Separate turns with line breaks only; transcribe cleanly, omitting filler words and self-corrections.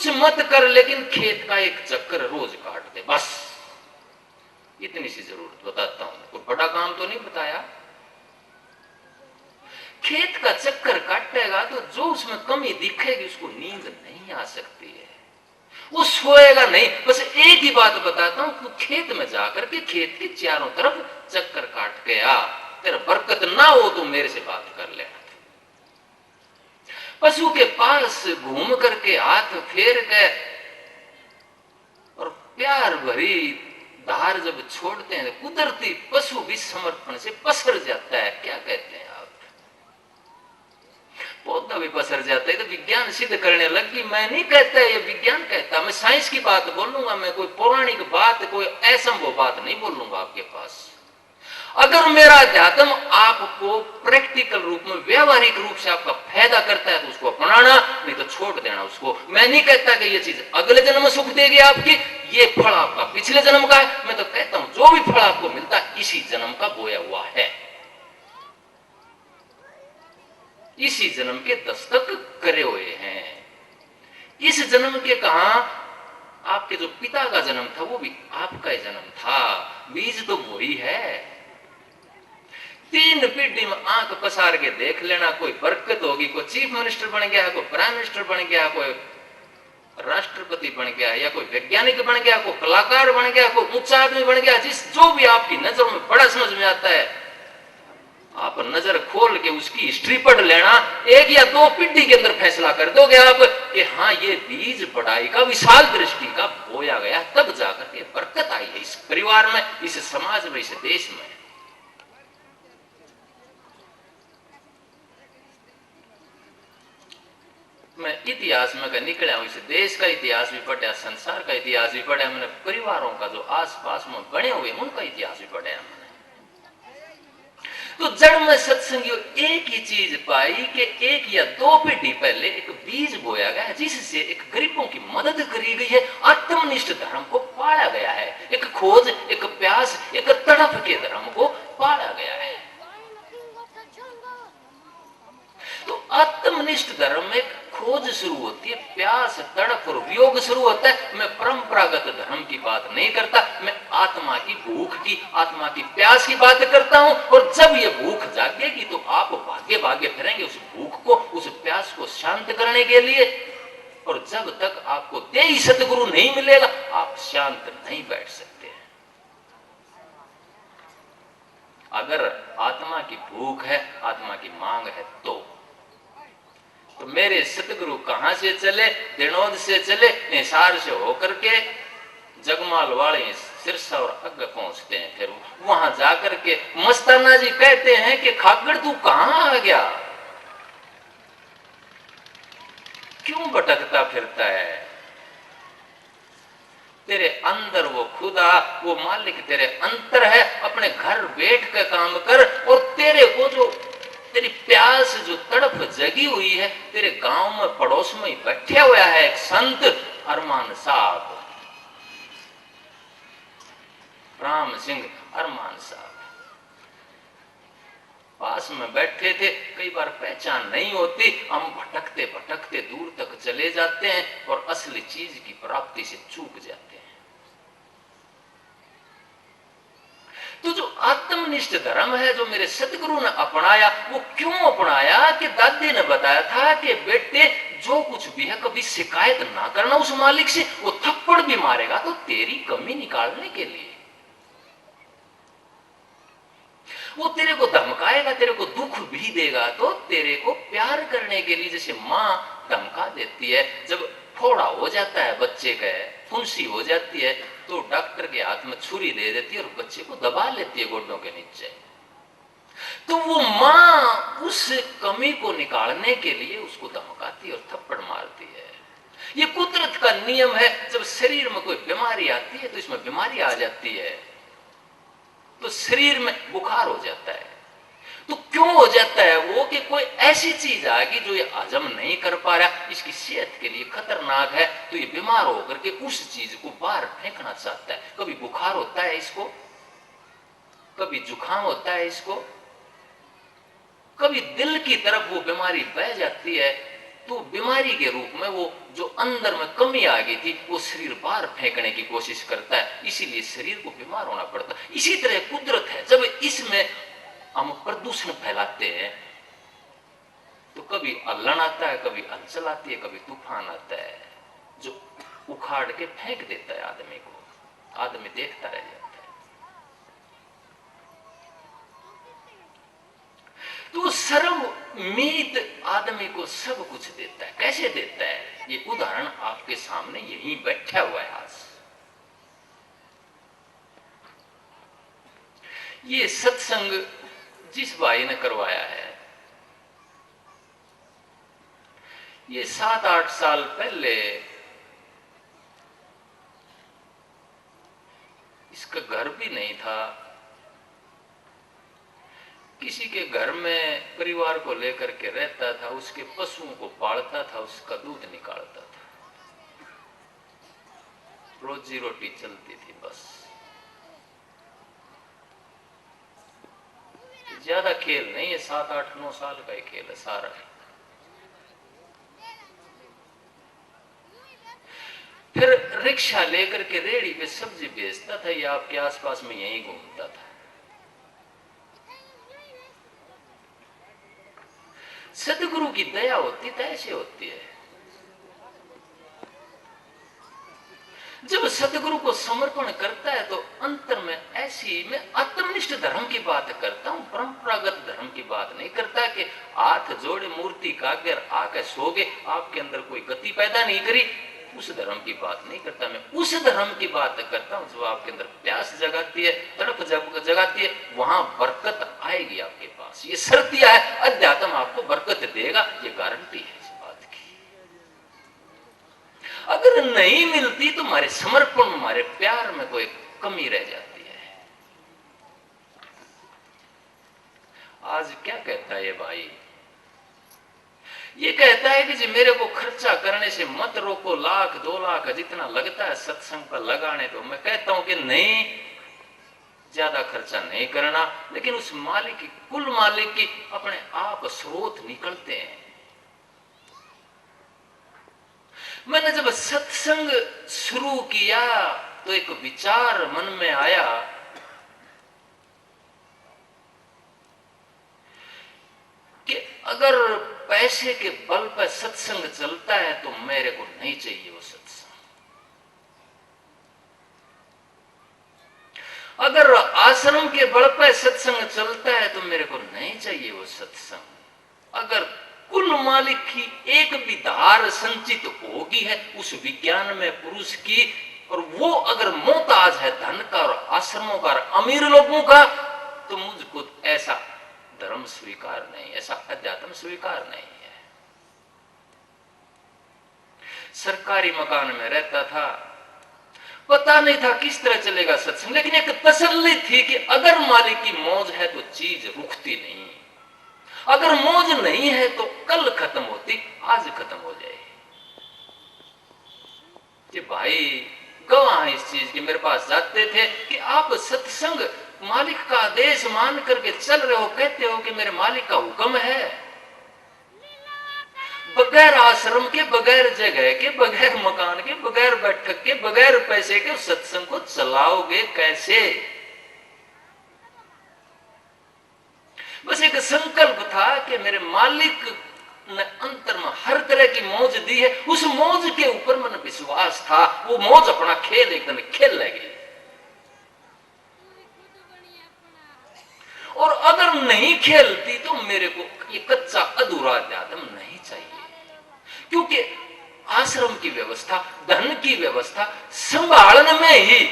कुछ मत कर, लेकिन खेत का एक चक्कर रोज काट दे, बस इतनी सी जरूरत बताता हूं। कोई बड़ा काम तो नहीं बताया। खेत का चक्कर काटेगा तो जो उसमें कमी दिखेगी उसको नींद नहीं आ सकती है, वो सोएगा नहीं। बस एक ही बात बताता हूं कि खेत में जाकर के खेत के चारों तरफ चक्कर काट के आ, तेरा बरकत ना हो तो मेरे से बात कर लेना। पशु के पास घूम करके हाथ फेर के और प्यार भरी धार जब छोड़ते हैं, कुदरती पशु भी समर्पण से पसर जाता है। क्या कहते हैं आप? पौधा भी पसर जाता है। तो विज्ञान सिद्ध करने लग कि मैं नहीं कहता, ये विज्ञान कहता, मैं साइंस की बात बोलूंगा, मैं कोई पौराणिक बात, कोई असंभव बात नहीं बोलूंगा आपके पास। अगर मेरा अध्यात्म आपको प्रैक्टिकल रूप में, व्यवहारिक रूप से आपका फायदा करता है तो उसको अपनाना, नहीं तो छोड़ देना उसको। मैं नहीं कहता कि ये चीज अगले जन्म में सुख देगी आपकी, ये फल आपका पिछले जन्म का है। मैं तो कहता हूं जो भी फल आपको मिलता है इसी जन्म का बोया हुआ है, इसी जन्म के दस्तक करे हुए हैं। इस जन्म के कहा आपके जो पिता का जन्म था वो भी आपका ही जन्म था, बीज तो वही है। 3 पीढ़ी में आंख पसार के देख लेना, कोई बरकत होगी। कोई चीफ मिनिस्टर बन गया, कोई प्राइम मिनिस्टर बन गया, कोई राष्ट्रपति बन गया, या कोई वैज्ञानिक बन गया, कोई कलाकार बन गया, कोई ऊंचा आदमी बन गया, जिस जो भी आपकी नजर में बड़ा समझ में आता है, आप नजर खोल के उसकी हिस्ट्री पढ़ लेना। 1 या 2 पीढ़ी के अंदर फैसला कर दोगे आप कि हाँ ये बीज बढ़ाई का, विशाल दृष्टि का बोया गया, तब जाकर के बरकत आई है इस परिवार में, इस समाज में, इस देश में। मैं इतिहास में निकला हूं, इस देश का इतिहास भी पढ़ा, संसार का इतिहास भी पढ़ा, मैंने परिवारों का जो आसपास में बने हुए उनका इतिहास भी पढ़ा मैंने। तो जड़ में सत्संगियों एक ही चीज पाई कि 1 या 2 पीढ़ी पहले एक बीज बोया गया है, जिससे एक गरीबों की मदद करी गई है, आत्मनिष्ठ धर्म को पाला गया है, एक खोज, एक प्यास, एक तड़प के धर्म को पाला गया है। तो आत्मनिष्ठ धर्म में खोज शुरू होती है, प्यास, तड़प और वियोग शुरू होता है। मैं परंपरागत धर्म की बात नहीं करता, मैं आत्मा की भूख की, आत्मा की प्यास की बात करता हूं। और जब ये भूख जागेगी तो आप भागे भागे फिरेंगे उस भूख को, उस प्यास को शांत करने के लिए। और जब तक आपको देही सतगुरु नहीं मिलेगा आप शांत नहीं बैठ सकते। अगर आत्मा की भूख है, आत्मा की मांग है तो मेरे सतगुरु कहां से चले? दिनोद से चले, निसार से होकर के जगमाल वाले सिरसा और अग पहुंचते हैं। फिर वहां जाकर के मस्ताना जी कहते हैं कि खाकर तू कहां आ गया, क्यों भटकता फिरता है? तेरे अंदर वो खुदा, वो मालिक तेरे अंतर है। अपने घर बैठ कर काम कर, और तेरे को जो तेरी प्यास, जो तड़प जगी हुई है, तेरे गांव में पड़ोस में ही बैठा हुआ है एक संत अरमान साहब, राम सिंह अरमान साहब पास में बैठे थे। कई बार पहचान नहीं होती, हम भटकते भटकते दूर तक चले जाते हैं और असली चीज की प्राप्ति से चूक जाते हैं। तो जो आत्मनिष्ठ धर्म है, जो मेरे सतगुरु ने अपनाया, वो क्यों अपनाया कि दादी ने बताया था कि बेटे जो कुछ भी है कभी शिकायत ना करना उस मालिक से, वो थप्पड़ भी मारेगा तो तेरी कमी निकालने के लिए, वो तेरे को धमकाएगा, तेरे को दुख भी देगा तो तेरे को प्यार करने के लिए। जैसे माँ धमका देती है, जब फोड़ा हो जाता है बच्चे का, फुंसी हो जाती है, तो डॉक्टर के हाथ में छुरी दे देती है और बच्चे को दबा लेती है गोडों के नीचे। तो वो माँ उस कमी को निकालने के लिए उसको धमकाती और थप्पड़ मारती है। ये कुदरत का नियम है। जब शरीर में कोई बीमारी आती है तो इसमें बीमारी आ जाती है, तो शरीर में बुखार हो जाता है। तो क्यों हो जाता है वो? कि कोई ऐसी चीज आ गई जो ये हजम नहीं कर पा रहा, इसकी सेहत के लिए खतरनाक है, तो ये बीमार होकर के उस चीज को बाहर फेंकना चाहता है। कभी बुखार होता है इसको, कभी जुकाम होता है इसको, कभी दिल की तरफ वो बीमारी बह जाती है, तो बीमारी के रूप में वो जो अंदर में कमी आ गई थी वो शरीर बाहर फेंकने की कोशिश करता है, इसीलिए शरीर को बीमार होना पड़ता है। इसी तरह कुदरत है, जब इसमें हम प्रदूषण फैलाते हैं तो कभी अल्लन आता है, कभी हलचल आती है, कभी तूफान आता है जो उखाड़ के फेंक देता है आदमी को, आदमी देखता रह जाता है। तो सर्वमीत आदमी को सब कुछ देता है। कैसे देता है, ये उदाहरण आपके सामने यहीं बैठा हुआ है आज। ये सत्संग जिस भाई ने करवाया है, ये 7-8 साल पहले इसका घर भी नहीं था, किसी के घर में परिवार को लेकर के रहता था, उसके पशुओं को पालता था, उसका दूध निकालता था, रोजी रोटी चलती थी बस। ज्यादा खेल नहीं है, 7-8-9 साल का ही खेल है सारा। फिर रिक्शा लेकर के रेहड़ी पे सब्जी बेचता था, या आपके आसपास में यहीं घूमता था। सदगुरु की दया होती तो ऐसे होती है। जब सदगुरु को समर्पण करता है तो अंतर में ऐसी, मैं आत्मनिष्ठ धर्म की बात करता हूं, परंपरागत धर्म की बात नहीं करता कि हाथ जोड़े मूर्ति का अगर आके सोगे, आपके अंदर कोई गति पैदा नहीं करी, उस धर्म की बात नहीं करता मैं। उस धर्म की बात करता हूं जो आपके अंदर प्यास जगाती है, तड़प जगाती है, वहां बरकत आएगी आपके पास। ये शर्तिया है, अध्यात्म आपको बरकत देगा, ये गारंटी है इस बात की। अगर नहीं मिलती तो हमारे समर्पण में, हमारे प्यार में कोई कमी रह जाती है। आज क्या कहता है ये भाई, ये कहता है कि जी मेरे को खर्चा करने से मत रोको, 1,00,000 2,00,000 जितना लगता है सत्संग पर लगाने को। मैं कहता हूं कि नहीं, ज्यादा खर्चा नहीं करना, लेकिन उस मालिक की, कुल मालिक की अपने आप स्रोत निकलते हैं। मैंने जब सत्संग शुरू किया तो एक विचार मन में आया कि अगर पैसे के बल पर सत्संग चलता है तो मेरे को नहीं चाहिए वो सत्संग। अगर आश्रम के बल पर सत्संग चलता है तो मेरे को नहीं चाहिए वो सत्संग। अगर कुल मालिक की एक भी धार संचित होगी है उस विज्ञान में पुरुष की, और वो अगर मोहताज है धन का और आश्रमों का और अमीर लोगों का, तो मुझको ऐसा धर्म स्वीकार नहीं, ऐसा अध्यात्म स्वीकार नहीं है। सरकारी मकान में रहता था, पता नहीं था किस तरह चलेगा सत्संग, लेकिन एक तसल्ली थी कि अगर मालिक की मौज है तो चीज रुकती नहीं, अगर मौज नहीं है तो कल खत्म होती, आज खत्म हो जाए। कि भाई गवाह इस चीज की मेरे पास जाते थे कि आप सत्संग मालिक का आदेश मान करके चल रहे हो, कहते हो कि मेरे मालिक का हुक्म है, बगैर आश्रम के, बगैर जगह के, बगैर मकान के, बगैर बैठक के, बगैर पैसे के सत्संग को चलाओगे कैसे? बस एक संकल्प था कि मेरे मालिक ने अंतर में हर तरह की मौज दी है, उस मौज के ऊपर मन विश्वास था, वो मौज अपना खेल एकदम खेल लगी। और अगर नहीं खेलती तो मेरे को ये कच्चा अधूरा अध्यात्म नहीं चाहिए, क्योंकि आश्रम की व्यवस्था, धन की व्यवस्था संभालने में ही